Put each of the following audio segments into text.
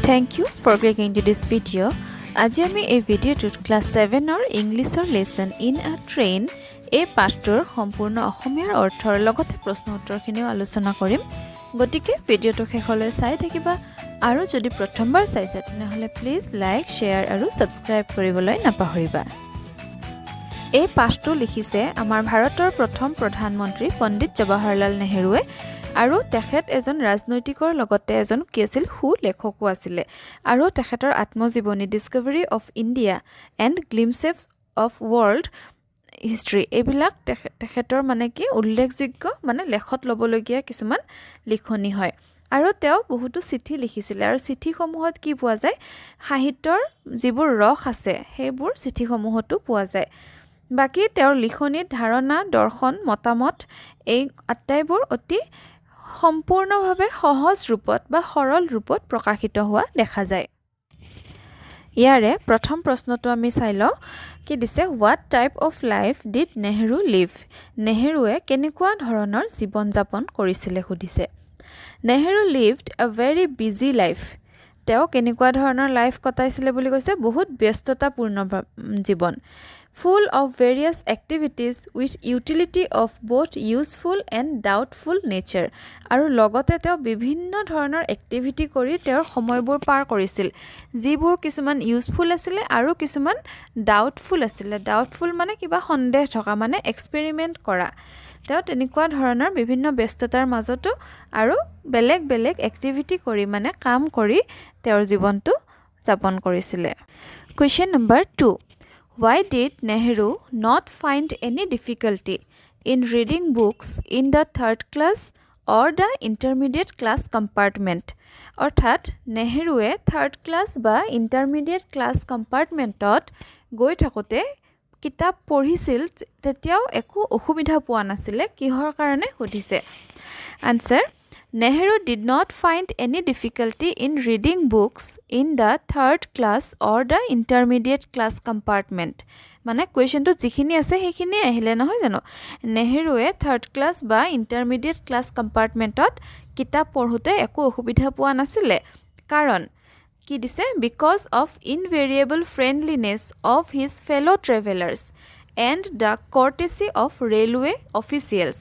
Thank you for clicking to this video. আজি আমি এই ভিডিওটোত ক্লাস 7 অৰ ইংলিছৰ লেসন ইন আ ট্ৰেইন এই পাঠটোৰ সম্পূৰ্ণ অসমীয়াৰ অৰ্থৰ লগতে প্ৰশ্ন উত্তৰখিনিও আলোচনা কৰিম। গতিকে ভিডিওটো শেষলৈ চাই থাকিবা আৰু যদি প্ৰথমবাৰ চাইছা তেনেহলে প্লিজ লাইক, শেয়াৰ আৰু সাবস্ক্ৰাইব কৰিবলৈ নাপাহৰিবা। এই পাঠটো লিখিছে আমাৰ ভাৰতৰ প্ৰথম প্ৰধানমন্ত্ৰী পণ্ডিত জৱাহৰলাল নেহৰুৱে আৰু তেখেত এজন ৰাজনৈতিকৰ লগতে এজন কি আছিল লেখকো আছিল আৰু তেখেতৰ আত্মজীৱনী discovery of India and glimpses of world history এইবিলাক তেখেতৰ মানে কি উল্লেখযোগ্য মানে লেখত ল'বলগীয়া কিছুমান লিখনি হয়। আৰু তেওঁ বহুতো চিঠি লিখিছিল আৰু চিঠিসমূহত কি পোৱা যায় সাহিত্যৰ যিবোৰ ৰস আছে সেইবোৰ চিঠিসমূহতো পোৱা যায়। বাকি তেওঁৰ লিখনিত ধাৰণা, দৰ্শন, মতামত এই আটাইবোৰ অতি সম্পূৰ্ণভাৱে সহজ ৰূপত বা সৰল ৰূপত প্ৰকাশিত হোৱা দেখা যায়। ইয়াৰে প্ৰথম প্ৰশ্নটো আমি চাই লওঁ কি দিছে, what type of life did Nehru live? নেহৰুৱে কেনেকুৱা ধৰণৰ জীৱন যাপন কৰিছিলে সুধিছে। Nehru lived a very busy life. তেওঁ কেনেকুৱা ধৰণৰ লাইফ কটাইছিলে বুলি কৈছে, বহুত ব্যস্ততাপূৰ্ণ জীৱন। Full of various activities with utility of both useful and doubtful nature. আৰু লগতে তেওঁ বিভিন্ন ধৰণৰ এক্টিভিটি কৰি তেওঁৰ সময়বোৰ পাৰ কৰিছিল, যিবোৰ কিছুমান ইউজফুল আছিল আৰু কিছুমান ডাউটফুল আছিল। ডাউটফুল মানে কিবা সন্দেহ থকা, মানে এক্সপেৰিমেণ্ট কৰা। তেওঁ তেনেকুৱা ধৰণৰ বিভিন্ন ব্যস্ততাৰ মাজতো আৰু বেলেগ বেলেগ এক্টিভিটি কৰি মানে কাম কৰি তেওঁৰ জীৱনটো যাপন কৰিছিলে। Question number 2. Why did Nehru not find any difficulty in reading books in the third class or the intermediate class compartment? অৰ্থাৎ নেহৰুৱে থাৰ্ড ক্লাছ বা ইণ্টাৰমিডিয়েট ক্লাছ কম্পাৰ্টমেণ্টত গৈ থাকোঁতে কিতাপ পঢ়িছিল, তেতিয়াও একো অসুবিধা পোৱা নাছিলে। কিহৰ কাৰণে সুধিছে। Answer, Nehru did not find any difficulty in reading books in the third class or the intermediate class compartment. মানে কুৱেশ্যনটো যিখিনি আছে সেইখিনি আহিলে নহয় জানো। নেহৰুৱে থাৰ্ড ক্লাছ বা ইণ্টাৰমিডিয়েট ক্লাছ কম্পাৰ্টমেণ্টত কিতাপ পঢ়োঁতে একো অসুবিধা পোৱা নাছিলে। কাৰণ কি দিছে, because of invariable friendliness of his fellow' travellers and the courtesy of railway officials.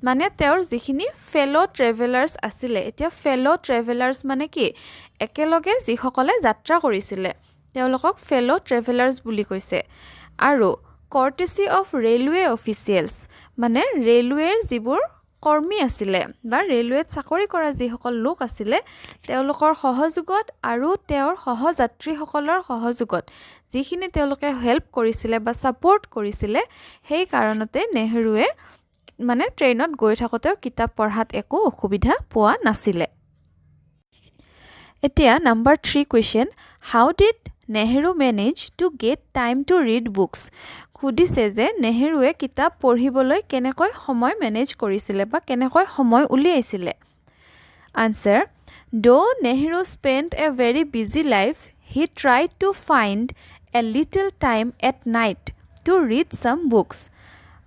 মানে তেওঁৰ যিখিনি ফেল' ট্ৰেভেলাৰ্ছ আছিলে, এতিয়া ফেল' ট্ৰেভেলাৰ্ছ মানে কি, একেলগে যিসকলে যাত্ৰা কৰিছিলে তেওঁলোকক ফেল' ট্ৰেভেলাৰ্ছ বুলি কৈছে। আৰু কৰ্টেচি অফ ৰেলৱে অফিচিয়েলছ মানে ৰেলৱেৰ যিবোৰ কৰ্মী আছিলে বা ৰেলৱেত চাকৰি কৰা যিসকল লোক আছিলে তেওঁলোকৰ সহযোগত আৰু তেওঁৰ সহযাত্ৰীসকলৰ সহযোগত যিখিনি তেওঁলোকে হেল্প কৰিছিলে বা ছাপৰ্ট কৰিছিলে, সেই কাৰণতে নেহৰুৱে মানে ট্ৰেইনত গৈ থাকোঁতেও কিতাপ পঢ়াত একো অসুবিধা পোৱা নাছিলে। এতিয়া number 3 question, how did Nehru manage to get time to read books? সুধিছে যে নেহৰুৱে কিতাপ পঢ়িবলৈ কেনেকৈ সময় মেনেজ কৰিছিলে বা কেনেকৈ সময় উলিয়াইছিলে। Answer, though Nehru spend a very busy life, he tried to find a little time at night to read some books.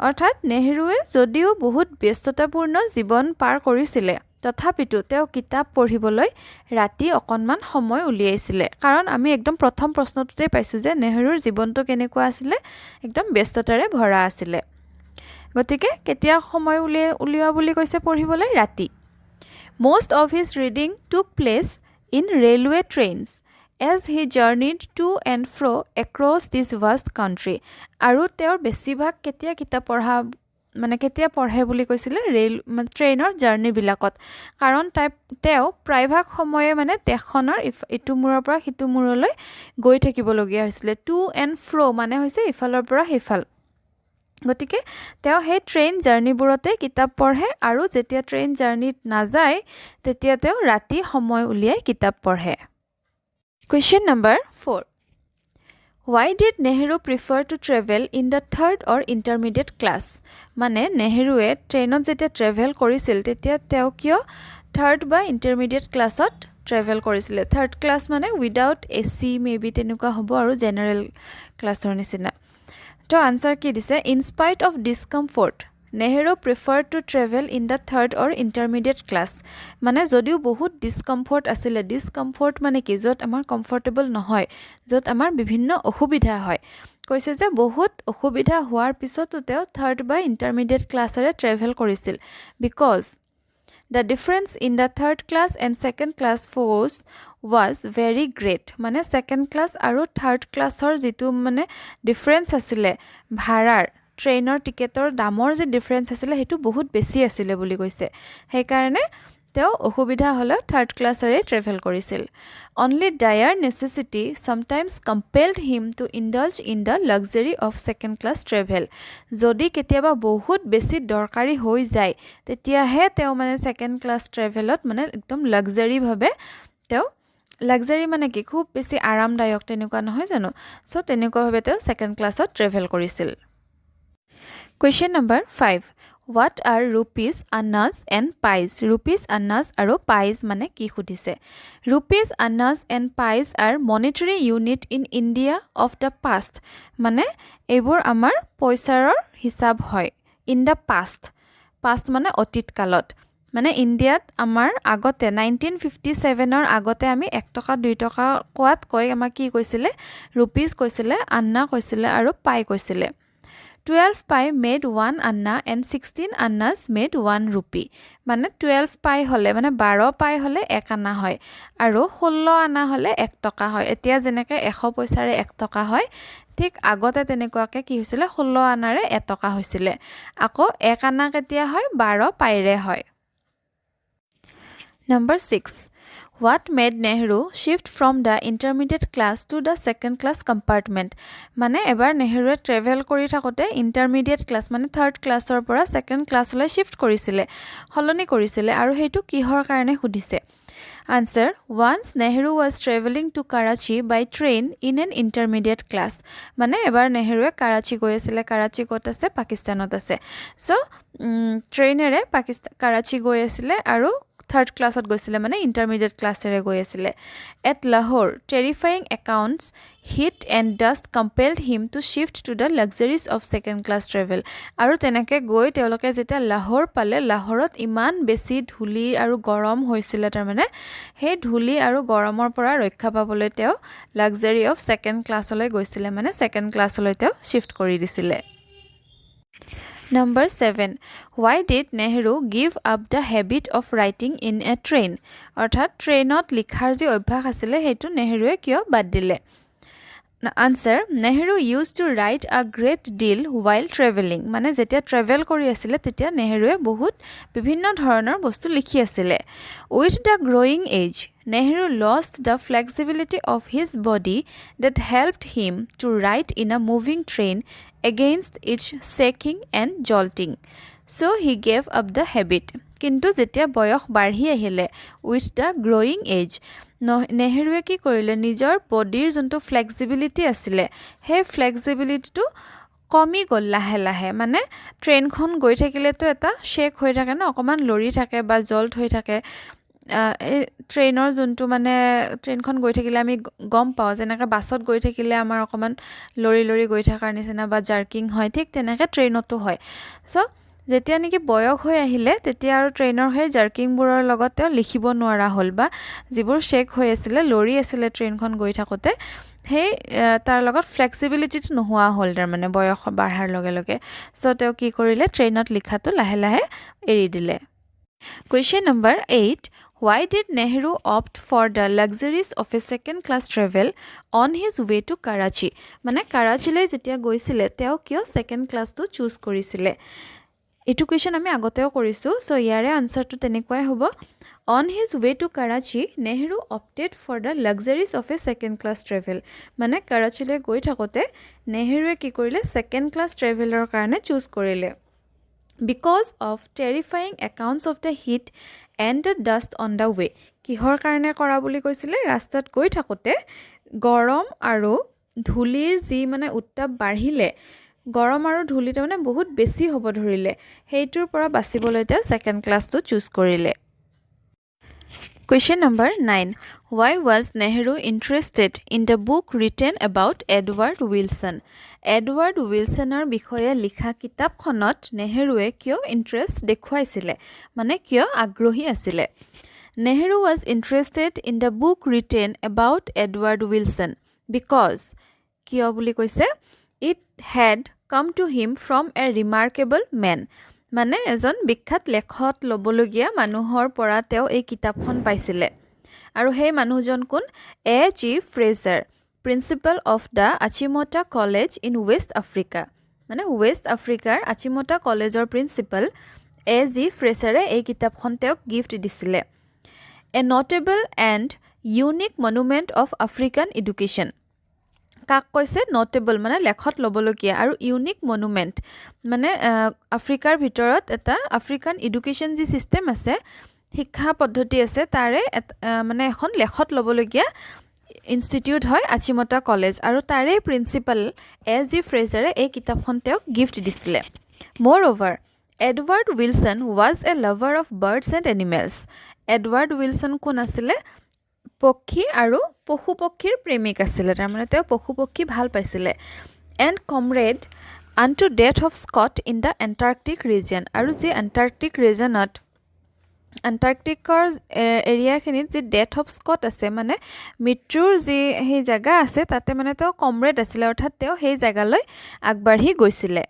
অৰ্থাৎ নেহৰুৱে যদিও বহুত ব্যস্ততাপূৰ্ণ জীৱন পাৰ কৰিছিলে, তথাপিতো তেওঁ কিতাপ পঢ়িবলৈ ৰাতি অকণমান সময় উলিয়াইছিলে। কাৰণ আমি একদম প্ৰথম প্ৰশ্নটোতে পাইছোঁ যে নেহৰুৰ জীৱনটো কেনেকুৱা আছিলে, একদম ব্যস্ততাৰে ভৰা আছিলে। গতিকে কেতিয়া সময় উলিওৱা বুলি কৈছে পঢ়িবলৈ? ৰাতি। most of his reading took place in railway trains as he journeyed to and fro across this vast country. আৰু তেওঁৰ বেছিভাগ কেতিয়া কিতাপ পঢ়া মানে কেতিয়া পঢ়ে বুলি কৈছিলে, ট্ৰেইনৰ জাৰ্ণিবিলাকত। কাৰণ তেওঁ প্ৰায়ভাগ সময়ে মানে দেশখনৰ ইটো মূৰৰ পৰা সিটো মূৰলৈ গৈ থাকিবলগীয়া হৈছিলে। টু এণ্ড ফ্ৰ' মানে হৈছে ইফালৰ পৰা সিফাল। গতিকে তেওঁ সেই ট্ৰেইন জাৰ্ণিবোৰতে কিতাপ পঢ়ে আৰু যেতিয়া ট্ৰেইন জাৰ্ণিত নাযায় তেতিয়া তেওঁ ৰাতি সময় উলিয়াই কিতাপ পঢ়ে। Question number 4. Why did Nehru prefer to travel in the third or intermediate class? মানে নেহৰুৱে ট্ৰেইনত যেতিয়া ট্ৰেভেল কৰিছিল তেতিয়া তেওঁ কিয় থাৰ্ড বা ইণ্টাৰমিডিয়েট ক্লাছত ট্ৰেভেল কৰিছিলে? থাৰ্ড ক্লাছ মানে উইদাউট AC মেবি তেনেকুৱা হ'ব আৰু জেনেৰেল ক্লাছৰ নিচিনা। তো আনসাৰ কি দিছে, in spite of discomfort Nehru preferred to travel in the third or intermediate class. মানে যদিও বহুত ডিসকমফৰ্ট আছিলে ডিসকমফৰ্ট মানে কি য'ত আমাৰ কমফৰ্টেবল নহয় য'ত আমাৰ বিভিন্ন অসুবিধা হয় কৈছে যে বহুত অসুবিধা হোৱাৰ পিছতো তেওঁ থাৰ্ড বা ইণ্টাৰমিডিয়েট ক্লাছেৰে ট্ৰেভেল কৰিছিল because The difference in the third class and second class force was very great. মানে second class আৰু third classৰ যিটো মানে difference আছিলে ভাড়াৰ ট্ৰেইনৰ টিকেটৰ দামৰ যে difference আছিলে সেইটো বহুত বেছি আছিলে বুলি কৈছে সেইকাৰণে তেওঁ অসুবিধা হলে থাৰ্ড ক্লাছেৰে ট্ৰেভেল কৰিছিল Only dire necessity sometimes compelled him to indulge in the luxury of second class travel. যদি কেতিয়াবা বহুত বেছি দৰকাৰী হৈ যায় তেতিয়াহে তেওঁ মানে সেকেন্ড ক্লাছ ট্ৰেভেলত মানে একদম লাক্সাৰি ভাবে তেওঁ লাক্সাৰি মানে কি খুব বেছি আৰামদায়ক তেনেকুৱা নহয় জানো সো তেনেকুৱা ভাবে তেওঁ সেকেন্ড ক্লাছত ট্ৰেভেল কৰিছিল Question number 5 What are rupees, annas and pies? Rupees, annas আৰু pies মানে কি খুদিছে Rupees, annas and pies are monetary unit in India of the past. মানে এইবোৰ আমাৰ পইচাৰৰ হিসাব হয় in the past. Past মানে অতীত কালত মানে ইণ্ডিয়াত আমাৰ আগতে 1957 ৰ আগতে আমি 1 টকা 2 টকা কোৱাত কৈ আমাৰ কি কৈছিলে rupees কৈছিলে anna কৈছিলে আৰু pie কৈছিলে 12 pie made 1 anna and 16 annas made 1 rupee. মানে 12 pie হলে মানে 12 pie হলে 1 আনা হয় আৰু 16 আনা হলে 1 টকা হয় এতিয়া যেনেকৈ 100 পইচাৰে 1 টকা হয় ঠিক আগতে তেনেকুৱাকে কি হৈছিল 16 আনাৰে 1 টকা হৈছিল আকৌ 1 আনা কেতিয়া হয় 12 পাইৰে হয় Number 6 What made Nehru shift from the intermediate class to the second class compartment? মানে এবাৰ নেহৰুৱে ট্ৰেভেল কৰি থাকোতে ইন্টাৰমিডিয়েট ক্লাছ মানে থাৰ্ড ক্লাছৰ পৰা সেকেন্ড ক্লাছলৈ শিফট কৰিছিলে হলনি কৰিছিলে আৰু হেতু কিহৰ কাৰণে খুদিছে Answer Once Nehru was traveling to Karachi by train in an intermediate class. মানে এবাৰ নেহৰুৱে কাৰাচি গৈ আছিল কাৰাচি ক'ত আছে পাকিস্তানত আছে সো ট্ৰেইনেৰে কাৰাচি গৈ আছিল আৰু third class at গৈছিলে মানে intermediate class এৰে গৈ আছিল at Lahore terrifying accounts heat and dust compelled him to shift to the luxuries of second class travel আৰু তেনেকে গৈ তেওঁলোকে যেতিয়া লাহোৰ পালে লাহোৰত ইমান বেছি ধুলি আৰু গৰম হৈছিল তাৰ মানে হে ধুলি আৰু গৰমৰ পৰা ৰক্ষা পাবলৈ তেওঁ luxury of second class লৈ গৈছিল মানে second class লৈ তেওঁ shift কৰি দিছিল Number 7. Why did Nehru give up the habit of writing in a train? অৰ্থাৎ ট্ৰেইনত লিখাৰ যি অভ্যাস আছিল হেতু নেহৰুৱে কিয় বাদ দিলে Answer Nehru used to write a great deal while traveling মানে যেতিয়া ট্ৰেভেল কৰি আছিল তেতিয়া নেহৰুৱে বহুত বিভিন্ন ধৰণৰ বস্তু লিখি আছিল With the growing age Nehru lost the flexibility of his body that helped him to write in a moving train against its shaking and jolting. So he gave up the habit. কিন্তু যেতিয়া বয়স বাঢ়ি আহিলে with the growing age নেহৰুৱে কি কৰিলে নিজৰ বডিৰ যোনটো ফ্লেক্সিবিলিটি আছিল হে ফ্লেক্সিবিলিটিটো কমি গল লাহে লাহে মানে ট্ৰেইনখন গৈ থাকিলে তো এটা শেক হৈ থাকে না অকমান লৰি থাকে বা জল্ট হৈ থাকে ট্ৰেইনৰ যোনটো মানে ট্ৰেইনখন গৈ থাকিলে আমি গম পাও যেনেকৈ বাছত গৈ থাকিলে আমাৰ অকমান লৰি লৰি গৈ থাকাৰ নিচিনা বা জাৰ্কিং হয় ঠিক তেনেকৈ ট্ৰেইনতো হয় সো যেতিয়া নেকি বয়স হৈ আহিলে তেতিয়া আৰু ট্ৰেইনৰ হে জাৰ্কিং বোৰৰ লগতে লিখিব নোৱাৰা হল বা যিবোৰ শেক হৈ আছিল লৰি আছিল ট্ৰেইনখন গৈ থাকোতে হে তাৰ লগত ফ্লেক্সিবিলিটিটো নোহোৱা হল তাৰ মানে বয়স বাঢ়াৰ লগে লগে সো তেওঁ কি কৰিলে ট্ৰেইনত লিখাটো লাহে লাহে এৰি দিলে Question number 8 Why did Nehru opt for the luxuries of a second class travel on his way to Karachi? মানে কাৰাচিলৈ যেতিয়া গৈছিল তেওঁ কিয় সেকেন্ড ক্লাছটো চুজ কৰিছিল এটো কোৱেশ্চন আমি আগতেও কৰিছো সো ইয়াৰে আনসাৰটো তেনেকুৱাই হ'ব On his way to Karachi, Nehru opted for the luxuries of a second class travel. মানে কাৰাচিলৈ গৈ থাকোতে নেহৰুৱে কি কৰিলে সেকেন্ড ক্লাছ ট্ৰেভেলৰ কাৰণে চুজ কৰিলে Because of terrifying accounts of the heat and the dust on the way. কিহৰ কাৰণে কৰা বুলি কৈছিলে ৰাস্তাত গৈ থাকোতে গৰম আৰু ধুলিৰ যি মানে উত্তাপ বাঢ়িলে গৰম আৰু ধুলিটো মানে বহুত বেছি হ'ব ধৰিলে হেইটোৰ পৰা বাচিবলৈ তেওঁ সেকেন্ড ক্লাছটো চুজ কৰিলে Question number 9. Why was Nehru interested in the book written about Edward Wilson? Edward Wilsonৰ বিষয়ে লিখা কিতাপখনত নেহেৰুৱে কিয় ইন্টাৰেষ্ট দেখুৱাইছিলে মানে কিয় আগ্ৰহী আছিলে Nehru was interested in the book written about Edward Wilson because কিয় বুলি কৈছে it had come to him from a remarkable man মানে এজন বিখ্যাত লেখক লবলগীয়া মানুহৰ পৰা তেওঁ এই কিতাপখন পাইছিলে আৰু সেই মানুহজন কোন A.G. Fraser principal of the Achimota college in West Africa মানে ৱেষ্ট আফ্ৰিকাৰ আচিমোটা কলেজৰ প্ৰিন্সিপাল A.G. Fraserৰে এই কিতাপখন তেওঁক গিফ্ট দিছিলে A notable and unique monument of African education কাক কৈছে নটেবল মানে লেখত লবলগীয়া আৰু ইউনিক মনুমেন্ট মানে আফ্ৰিকাৰ ভিতৰত এটা আফ্ৰিকান এডুকেশ্যন যি সিস্টেম আছে শিক্ষা পদ্ধতি আছে তাৰে মানে এখন লেখত লবলগীয়া ইনষ্টিটিউট হয় আচিমোটা কলেজ আৰু তাৰে প্ৰিন্সিপাল A.G. Fraserৰে এই কিতাপখন তেওঁক গিফ্ট দিছিলে Moreover, Edward Wilson was a lover of birds and animals. Edward Wilson কোন আছিলে পক্ষী আৰু পশু পক্ষীৰ প্ৰেমিক আছিলে তাৰ মানে তেওঁ পশু পক্ষী ভাল পাইছিলে and comrade unto death of Scott in the Antarctic region আৰু যি Antarctic regionত Antarcticৰ এৰিয়াখিনিত যি ডেথ অফ স্কট আছে মানে মৃত্যুৰ যি সেই জায়গা আছে তাতে মানে তেওঁ কমৰেড আছিলে অৰ্থাৎ তেওঁ সেই জায়গালৈ আগবাঢ়ি গৈছিলে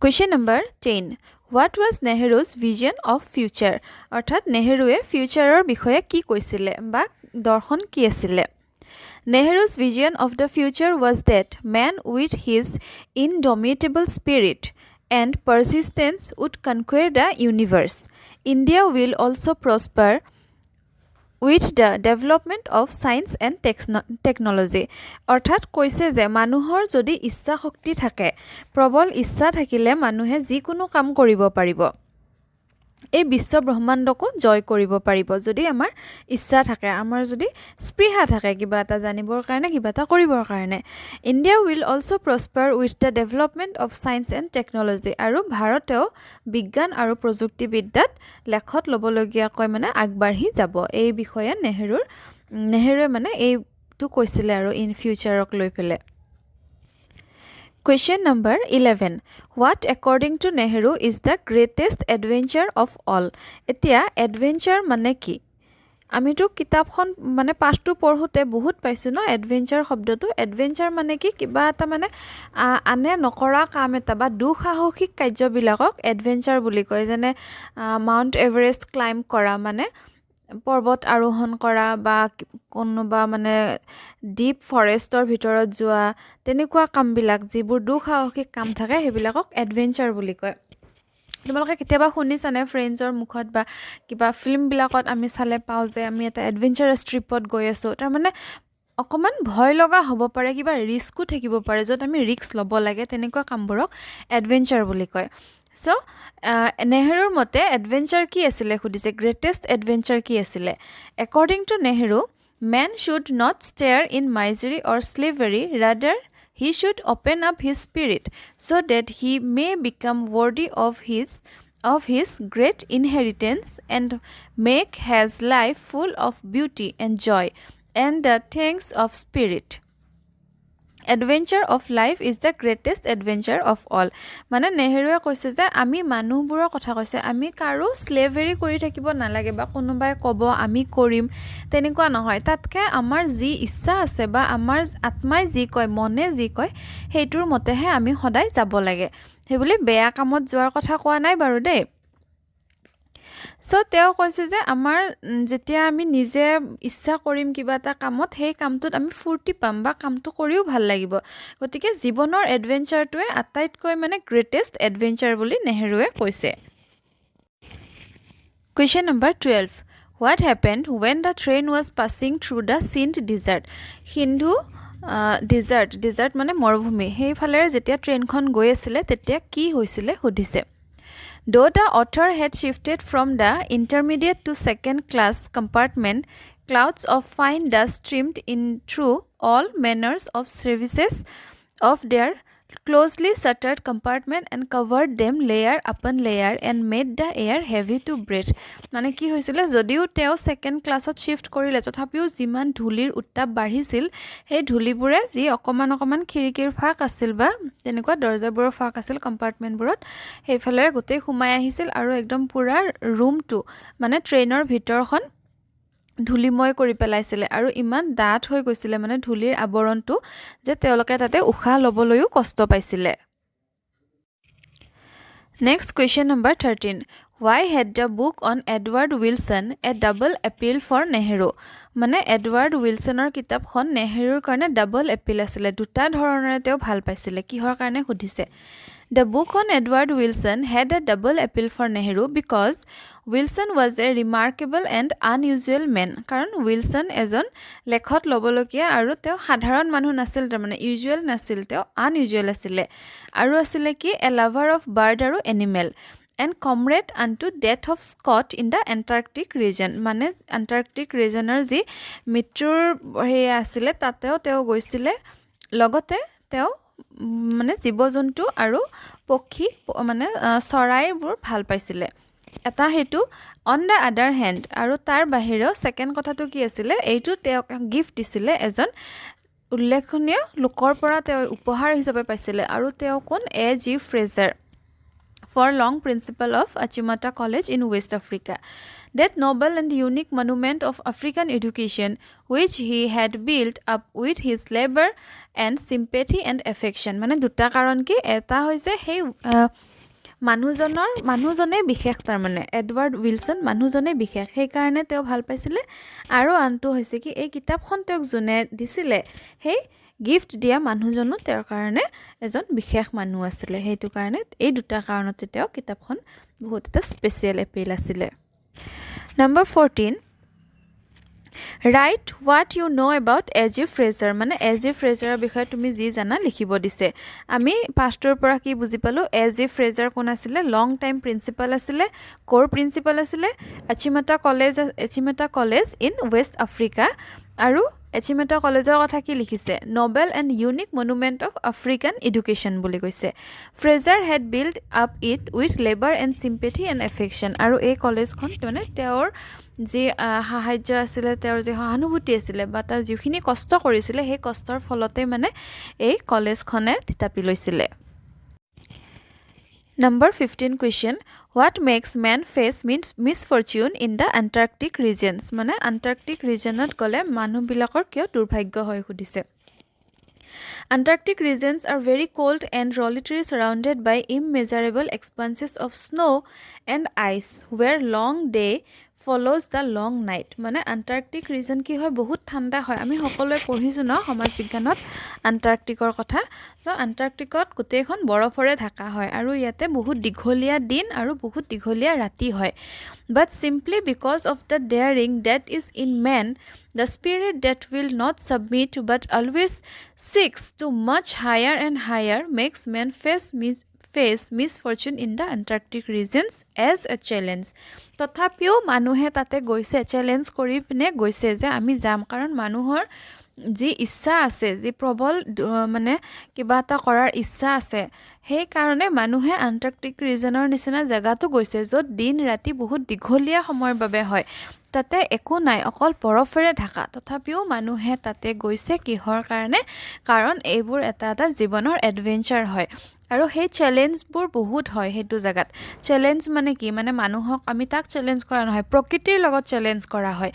Question number 10. What was Nehru's vision of future? অৰ্থাৎ নেহেৰুৱে ফিউচাৰৰ বিষয়ে কি কৈছিলে বা দৰ্শন কি আছিলে Nehru's vision of the future was that man with his indomitable spirit and persistence would conquer the universe. India will also prosper with the development of science and technology. অৰ্থাৎ কৈছে যে মানুহৰ যদি ইচ্ছা শক্তি থাকে প্ৰবল ইচ্ছা থাকিলে মানুহে যিকোনো কাম কৰিব পাৰিব এই বিশ্ব ব্ৰহ্মাণ্ডকো জয় কৰিব পাৰিব যদি আমাৰ ইচ্ছা থাকে আমাৰ যদি স্পৃহা থাকে কিবা এটা জানিবৰ কাৰণে কিবা এটা কৰিবৰ কাৰণে India will also prosper with the development of science and technology আৰু ভাৰতেও বিজ্ঞান আৰু প্ৰযুক্তিবিদ্যাত লেখত লবলগীয়াকৈ মানে আগবাঢ়ি যাব এই বিষয়ে নেহেৰুৱে মানে এইটো কৈছিলে আৰু ইন ফিউচাৰক লৈ পেলে Question number 11. What according to Nehru is the greatest adventure of all? এতিয়া adventure মানে কি আমিতো কিতাপখন মানে পাঠটো পঢ়োতে বহুত পাইছো ন এডভেঞ্চাৰ শব্দটো এডভেঞ্চাৰ মানে কি কিবা এটা মানে আনে নকৰা কাম এটা বা দুঃসাহসিক কাৰ্যবিলাকক এডভেঞ্চাৰ বুলি কয় যেনে মাউণ্ট এভাৰেষ্ট ক্লাইম্ব কৰা মানে পৰ্বত আৰোহণ কৰা বা কোনোবা মানে ডিপ ফৰেষ্টৰ ভিতৰত যোৱা তেনেকুৱা কামবিলাক যিবোৰ দুঃসাহসিক কাম থাকে সেইবিলাকক এডভেঞ্চাৰ বুলি কয় তোমালোকে কেতিয়াবা শুনিছানে ফ্ৰেণ্ডছৰ মুখত বা কিবা ফিল্মবিলাকত আমি চালে পাওঁ যে আমি এটা এডভেঞ্চাৰাছ ট্ৰিপত গৈ আছো তাৰ মানে অকমান ভয় লগা হ'ব পাৰে কিবা ৰিস্কো থাকিব পাৰে য'ত আমি ৰিস্ক ল'ব লাগে তেনেকুৱা কামবোৰক এডভেঞ্চাৰ বুলি কয় So, Nehruৰ মতে adventure কি আছিলে খুদিছে greatest adventure কি আছিলে According to Nehru, man should not stare in misery or slavery, rather he should open up his spirit so that he may become worthy of his great inheritance and make his life full of beauty and joy and the things of spirit. Adventure of life is the greatest adventure of all. মানে নেহেৰুৱে কৈছে যে আমি মানুহবোৰৰ কথা কৈছে আমি কাৰো স্লেভাৰী কৰি থাকিব নালাগে বা কোনোবাই ক'ব আমি কৰিম তেনেকুৱা নহয় তাতকে আমাৰ যি ইচ্ছা আছে বা আমাৰ আত্মাই যি কয় মনে যি কয় সেইটোৰ মতেহে আমি সদায় যাব লাগে সেইবুলি বেয়া কামত যোৱাৰ কথা কোৱা নাই বাৰু দেই So, তেওঁ কৈছে যে আমাৰ যেতিয়া আমি নিজে ইচ্ছা কৰিম কিবা এটা কামত সেই কামটোত আমি ফুৰ্তি পাম বা কামটো কৰিও ভাল লাগিব গতিকে জীৱনৰ এডভেঞ্চাৰটোৱে আটাইতকৈ মানে গ্ৰেটেষ্ট এডভেঞ্চাৰ বুলি নেহেৰুৱে কৈছে Question number 12 What happened when the train was passing through the Sindh desert Hindu desert মানে মৰুভূমি সেইফালে যেতিয়া ট্ৰেইনখন গৈ আছিল তেতিয়া কি হৈছিল সুধিছে Though the author had shifted from the intermediate to second class compartment, clouds of fine dust streamed in through all manners of services of their closely shuttered compartment and covered them layer upon layer and made the air heavy to breathe মানে কি হৈছিল যদিও তেও second ক্লাছত shift কৰিলে তথাপিও যিমান ধূলিৰ উত্তাপ বাঢ়িছিল সেই ধূলিবোৰে যি অকমান খিৰিকীৰ ফাঁক আছিল বা তেনেকুৱা দৰজাবোৰৰ ফাঁক আছিল কম্পাৰ্টমেন্টবোৰত সেইফালে গোটেই সোমাই আহিছিল আৰু একদম পুৰা ৰুমটো মানে ট্ৰেইনৰ ভিতৰখন ধূলিময় কৰি পেলাইছিলে আৰু ইমান ডাঠ হৈ গৈছিলে মানে ধূলিৰ আৱৰণটো যে তেওঁলোকে তাতে উশাহ লবলৈও কষ্ট পাইছিলে Next question number 13 Why had the book on Edward Wilson a double appeal for Nehru মানে এডৱাৰ্ড উইলছনৰ কিতাপখন নেহৰুৰ কাৰণে ডাবল এপিল আছিল দুটা ধৰণৰে তেও ভাল পাইছিলে কিহৰ কাৰণে সুধিছে The book on Edward Wilson had a double appeal for Nehru because Wilson was a remarkable and unusual man. কাৰণ Wilson এজন লেখত লবলগীয়া আৰু তেও সাধাৰণ মানুহ নাছিল তাৰমানে ইউজুৱেল নাছিল তেও unusual আছিলে আৰু আছিলে কি a lover of bird আৰু animal and comrade unto death of Scott in the Antarctic region. মানে Antarctic regionৰ যি মৃত্যুৰ হে আছিলে তাতেও তেও গৈছিলে লগতে তেও মানে জীবজন্তু আৰু পক্ষী মানে চৰাইবোৰ ভাল পাইছিলে এটা হেতু অন দা আদাৰ হ্যান্ড আৰু তাৰ বাহিৰেও সেকেন্ড কথাটো কি আছিল এইটো তেওক গিফট দিছিলে এজন উল্লেখনীয় লোকৰ পৰা তেও উপহাৰ হিচাপে পাইছিলে আৰু তেও কোন A.G. Fraser for long principal of Achimota College in West Africa that noble and unique monument of African education which he had built up with his labor and sympathy and affection মানে দুটা কাৰণ কি এটা হৈছে সেই মানুহজনে বিশেষ তাৰ মানে এডৱাৰ্ড উইলসন মানুহজনে বিশেষ সেই কাৰণে তেও ভাল পাইছিলে আৰু আনটো হৈছে কি এই কিতাপখন তেওক জনে দিছিলে সেই গিফট দিয়া মানুহজনো তেওঁৰ কাৰণে এজন বিশেষ মানুহ আছিল হেতু কাৰণে এই দুটা কাৰণতে তেও কিতাপখন বহুত এটা স্পেশাল এপিল আছিল Number 14 Write what you know about A.G. Fraser মানে A.G. Fraser বিষয়ে তুমি যি জানা লিখিব দিছে আমি পাষ্টৰ পৰা কি বুজি পালো A.G. Fraser কোন আছিল লং টাইম প্ৰিন্সিপাল আছিল কোৰ প্ৰিন্সিপাল আছিল Achimota college in West Africa আৰু Achimota কলেজৰ কথা কি লিখিছে Nobel and unique monument of African education বুলি কৈছে Fraser had built up it with labor and sympathy and affection আৰু এই কলেজখন মানে তেওঁৰ যে সাহায্য আছিল তেওঁৰ যে সহানুভূতি আছিল বা তাৰ যিখিনি কষ্ট কৰিছিল সেই কষ্টৰ ফলতে মানে এই কলেজখনে থিতাপি লৈছিল Number 15 question What makes man face misfortune in the Antarctic regions মানে Antarctic regionত গলে মানুহবিলাকৰ কিয় দুৰ্ভাগ্য হয় খুদিছে Antarctic regions are very cold and solitary surrounded by immeasurable expanses of snow and ice where long day follows the long night মানে Antarctic region কি হয় বহুত ঠাণ্ডা হয় আমি সকলোৱে পঢ়িছো ন সমাজ বিজ্ঞানত Antarcticৰ কথা তো Antarcticত গোটেইখন বৰফৰে ঢাকা হয় আৰু ইয়াতে বহুত দীঘলীয়া দিন আৰু বহুত দীঘলীয়া ৰাতি হয় but simply because of the daring that is in man the spirit that will not submit but always seeks to much higher and higher makes man face misfortune in the Antarctic regions as a challenge তথাপিও মানুহে তাতে গৈছে challenge কৰি পিনে গৈছে যে আমি যাম কাৰণ মানুহৰ যি ইচ্ছা আছে যি প্ৰবল মানে কিবা এটা কৰাৰ ইচ্ছা আছে সেই কাৰণে মানুহে Antarctic regionৰ নিচিনা জায়গাটো গৈছে যত দিন ৰাতি বহুত দীঘলীয়া সময়ৰ বাবে হয় তাতে একো নাই অকল বৰফৰে ঢাকা তথাপিও মানুহে তাতে গৈছে কিহৰ কাৰণে কাৰণ এইবোৰ এটা জীৱনৰ এডভেঞ্চাৰ হয় আৰু সেই চ্যালেঞ্জবোৰ বহুত হয় হেতু জায়গাত চ্যালেঞ্জ মানে কি মানে মানুহক আমি তাক চ্যালেঞ্জ কৰা নহয় প্ৰকৃতিৰ লগত চ্যালেঞ্জ কৰা হয়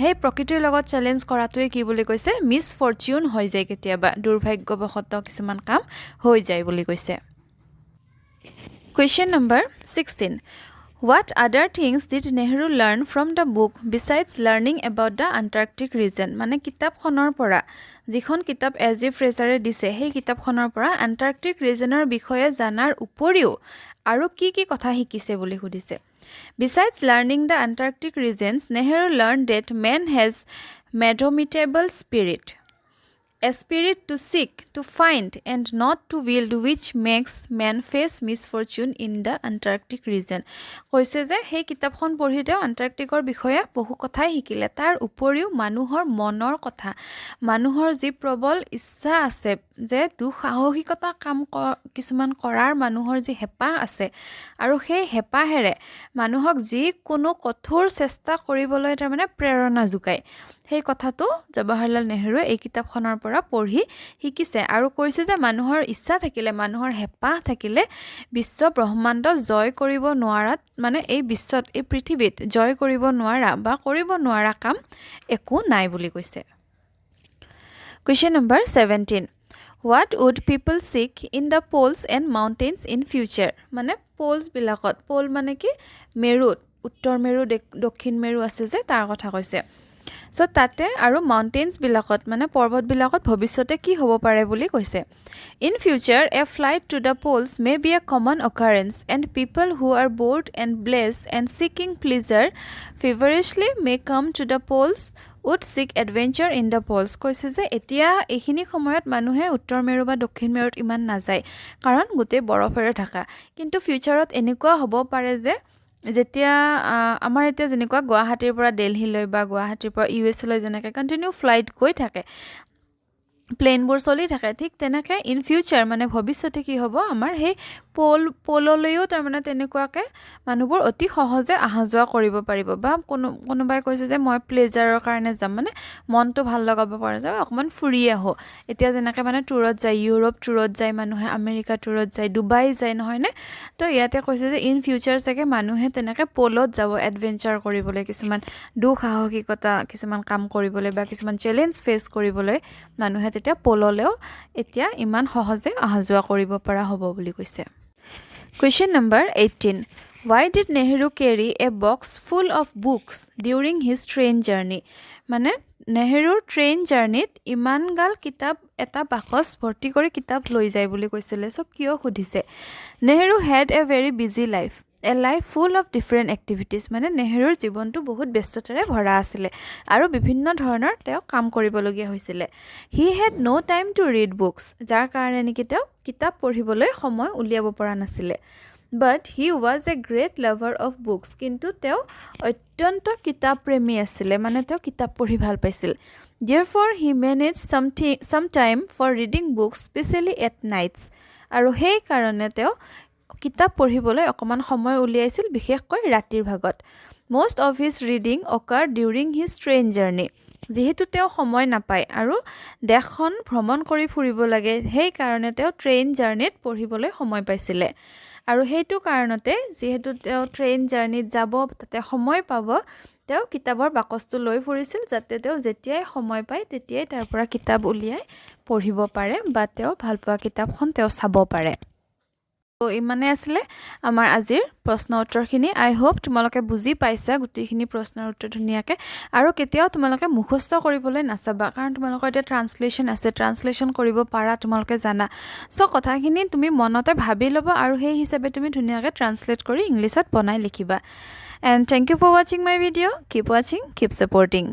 সেই প্ৰকৃতিৰ লগত চ্যালেঞ্জ কৰাটোৱে কি বুলি কৈছে মিসফৰচুন হৈ যায় কেতিয়াবা দুৰ্ভাগ্যবশত কিছুমান কাম হৈ যায় বুলি কৈছে Question number 16 What other things did Nehru learn from the book besides learning about the Antarctic region? মানে কিতাপখনৰ পৰা যিখন কিতাপ A.G. Fraser দিছে সেই কিতাপখনৰ পৰা Antarctic regionৰ বিষয়ে জানাৰ উপৰিও আৰু কি কথা শিকিছে বুলি সুধিছে Besides learning the Antarctic regions, Nehru learned that man has indomitable spirit. a spirit to seek, to find, and not to wield, which makes man face misfortune in the Antarctic region. কৈছে যে সেই কিতাপখন পঢ়ি তেওঁ আণ্টাৰ্কটিকৰ বিষয়ে বহু কথাই শিকিলে তাৰ উপৰিও মানুহৰ মনৰ কথা মানুহৰ যি প্ৰবল ইচ্ছা আছে যে দুঃসাহসিকতা কাম কিছুমান কৰাৰ মানুহৰ যি হেঁপাহ আছে আৰু সেই হেঁপাহেৰে মানুহক যি কোনো কঠোৰ চেষ্টা কৰিবলৈ তাৰমানে প্ৰেৰণা যোগায় সেই কথাটো জৱাহৰলাল নেহৰুৱে এই কিতাপখনৰ পৰা পঢ়ি শিকিছে আৰু কৈছে যে মানুহৰ ইচ্ছা থাকিলে মানুহৰ হেঁপাহ থাকিলে বিশ্ব ব্ৰহ্মাণ্ড জয় কৰিব নোৱাৰাত মানে এই বিশ্বত এই পৃথিৱীত জয় কৰিব নোৱাৰা বা কৰিব নোৱাৰা কাম একো নাই বুলি কৈছে Question number 17 What would people seek in the poles and mountains in future মানে poles বিলাকত pole মানে কি মেৰু উত্তৰ মেৰু দক্ষিণ মেৰু আছে যে তাৰ কথা কৈছে So তাতে আৰু mountains বিলাকত মানে পৰ্বত বিলাকত ভৱিষ্যতে কি হ'ব পাৰে বুলি কৈছে In future a flight to the poles may be a common occurrence and people who are bored and blessed and seeking pleasure feverishly may come to the poles would seek adventure in the poles কৈছে যে এতিয়া এইখিনি সময়ত মানুহে উত্তৰ মেৰু বা দক্ষিণ মেৰুত ইমান নাযায় কাৰণ গোটেই বৰফেৰে ঢাকা কিন্তু ফিউচাৰত এনেকুৱা হ'ব পাৰে যে যেতিয়া আমাৰ এতিয়া যেনেকুৱা গুৱাহাটীৰ পৰা দিল্লীলৈ বা গুৱাহাটীৰ পৰা ইউএছ লৈ যেনেকৈ কন্টিনিউ ফ্লাইট গৈ থাকে প্লেনবোৰ চলি থাকে ঠিক তেনেকৈ ইন ফিউচাৰ মানে ভৱিষ্যতে কি হ'ব আমাৰ সেই পললৈও তাৰমানে তেনেকুৱাকৈ মানুহবোৰ অতি সহজে অহা যোৱা কৰিব পাৰিব বা কোনোবাই কৈছে যে মই প্লেজাৰৰ কাৰণে যাম মানে মনটো ভাল লগাব পৰা যায় অকণমান ফুৰি আহোঁ এতিয়া যেনেকৈ মানে টুৰত যায় ইউৰোপ টুৰত যায় মানুহে আমেৰিকা টুৰত যায় ডুবাই যায় নহয়নে তো ইয়াতে কৈছে যে ইন ফিউচাৰ চাগে মানুহে তেনেকৈ পলত যাব এডভেঞ্চাৰ কৰিবলৈ কিছুমান দুঃসাহসিকতা কিছুমান কাম কৰিবলৈ বা কিছুমান চেলেঞ্জ ফেচ কৰিবলৈ মানুহে তেতিয়া পললেও এতিয়া ইমান সহজে অহা যোৱা কৰিব পৰা হ'ব বুলি কৈছে Question number 18 Why did Nehru carry a box full of books during his train journey মানে নেহৰুৰ ট্ৰেইন জাৰ্নিত ইমান গাল কিতাপ এটা বাকচ ভৰ্তি কৰি কিতাপ লৈ যায় বুলি কৈছিলে সো কিয় সুধিছে Nehru had a very busy life a life full of different activities মানে নেহৰুৰ জীৱনটো বহুত ব্যস্ততাৰে ভৰা আছিল আৰু বিভিন্ন ধৰণৰ তেওঁ কাম কৰিবলগীয়া হৈছিল he had no time to read books যাৰ কাৰণে নেকি তেওঁ কিতাপ পঢ়িবলৈ সময় উলিয়াব পৰা নাছিল but he was a great lover of books কিন্তু তেওঁ অত্যন্ত কিতাপ প্ৰেমী আছিল মানে তেওঁ কিতাপ পঢ়ি ভাল পাইছিল therefore he managed some time for reading books especially at nights আৰু সেই কাৰণে তেওঁ কিতাপ পঢ়িবলৈ অকমান সময় উলিয়াইছিল বিশেষকৈ ৰাতিৰ ভাগত most of his reading occurred during his train journey যেহেতু তেওঁ সময় নাপায় আৰু দেশখন ভ্ৰমণ কৰি ফুৰিব লাগে সেই কাৰণে তেওঁ ট্ৰেইন জাৰ্নিত পঢ়িবলৈ সময় পাইছিল আৰু সেইটো কাৰণতে যেহেতু তেওঁ ট্ৰেইন জাৰ্নিত যাব তাতে সময় পাব তেওঁ কিতাপৰ বাকচটো লৈ ফুৰিছিল যাতে তেওঁ যেতিয়াই সময় পায় তেতিয়াই তাৰ পৰা কিতাপ উলিয়াই পঢ়িব পাৰে বা তেওঁ ভাল পোৱা কিতাপখন তেওঁ চাব পাৰে তো ইমানে আছিলে আমাৰ আজিৰ প্ৰশ্ন উত্তৰখিনি আই হোপ তোমালোকে বুজি পাইছা গুটিখিনি প্ৰশ্নৰ উত্তৰ ধুনিয়াকে আৰু কেতিয়াও তোমালোকে মুখস্থ কৰিবলৈ নাচাবা কাৰণ তোমালোকৰ এটা ট্ৰান্সলেচন আছে ট্ৰান্সলেচন কৰিব পাৰা তোমালোকে জানা সো কথাখিনি তুমি মনতে ভাবি ল'বা আৰু সেই হিচাপে তুমি ধুনিয়াকে ট্ৰান্সলেট কৰি ইংলিছত বনাই লিখিবা and thank you for watching my video keep watching keep supporting